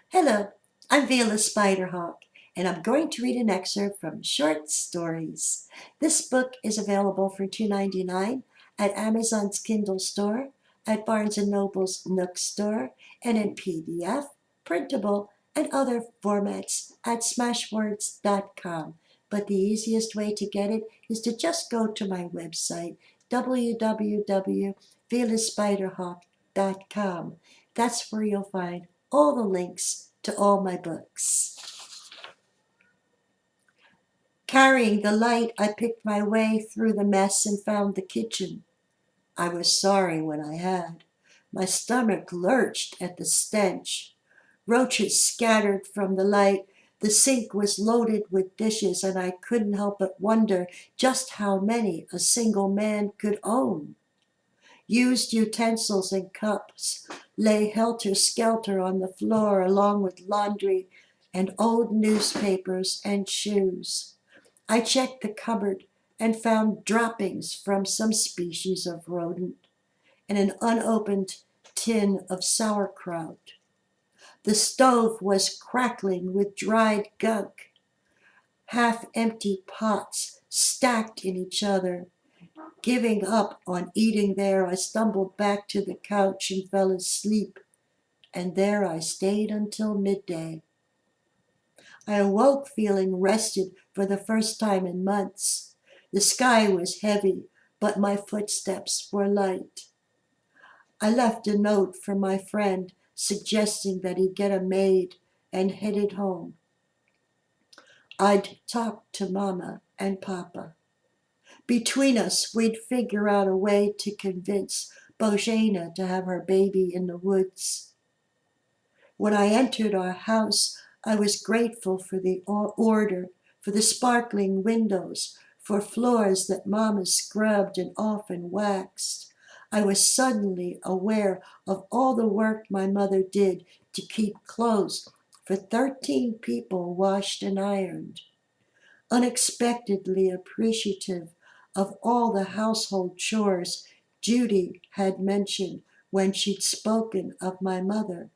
Hello, I'm Vela Spiderhawk, and I'm going to read an excerpt from Short Stories. This book is available for $2.99 at Amazon's Kindle store, at Barnes & Noble's Nook store, and in PDF, printable, and other formats at smashwords.com. But the easiest way to get it is to just go to my website, www.velaspiderhawk.com. That's where you'll find all the links to all my books. Carrying the light, I picked my way through the mess and found the kitchen. I was sorry when I had. My stomach lurched at the stench. Roaches scattered from the light. The sink was loaded with dishes, and I couldn't help but wonder just how many a single man could own. Used utensils and cups lay helter-skelter on the floor, along with laundry and old newspapers and shoes. I checked the cupboard and found droppings from some species of rodent and an unopened tin of sauerkraut. The stove was crackling with dried gunk. Half-empty pots stacked in each other. Giving up on eating there, I stumbled back to the couch and fell asleep, and there I stayed until midday. I awoke feeling rested for the first time in months. The sky was heavy, but my footsteps were light. I left a note for my friend suggesting that he get a maid and headed home. I'd talk to Mama and Papa. Between us, we'd figure out a way to convince Bogdan to have her baby in the woods. When I entered our house, I was grateful for the order, for the sparkling windows, for floors that Mama scrubbed and often waxed. I was suddenly aware of all the work my mother did to keep clothes for 13 people washed and ironed. Unexpectedly appreciative of all the household chores Judy had mentioned when she'd spoken of my mother,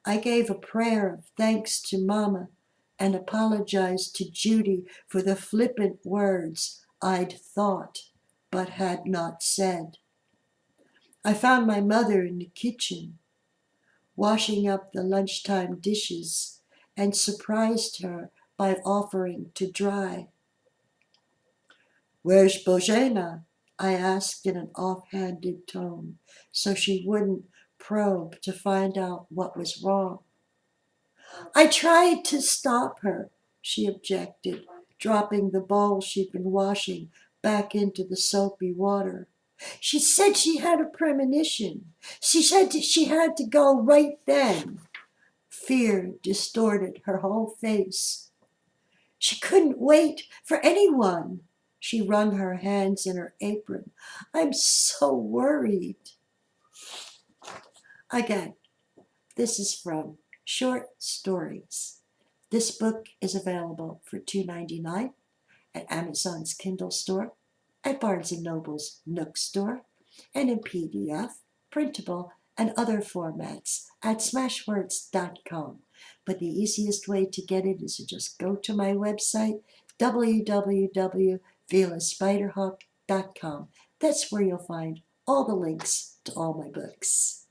I gave a prayer of thanks to Mama and apologized to Judy for the flippant words I'd thought but had not said. I found my mother in the kitchen, washing up the lunchtime dishes, and surprised her by offering to dry. "Where's Bogdan?" I asked in an offhanded tone, so she wouldn't probe to find out what was wrong. "I tried to stop her," she objected, dropping the bowl she'd been washing back into the soapy water. "She said she had a premonition. She said she had to go right then." Fear distorted her whole face. "She couldn't wait for anyone." She wrung her hands in her apron. "I'm so worried." Again, this is from Short Stories. This book is available for $2.99 at Amazon's Kindle store, at Barnes & Noble's Nook store, and in PDF, printable, and other formats at smashwords.com. But the easiest way to get it is to just go to my website, www.velaspiderhawk.com. That's where you'll find all the links to all my books.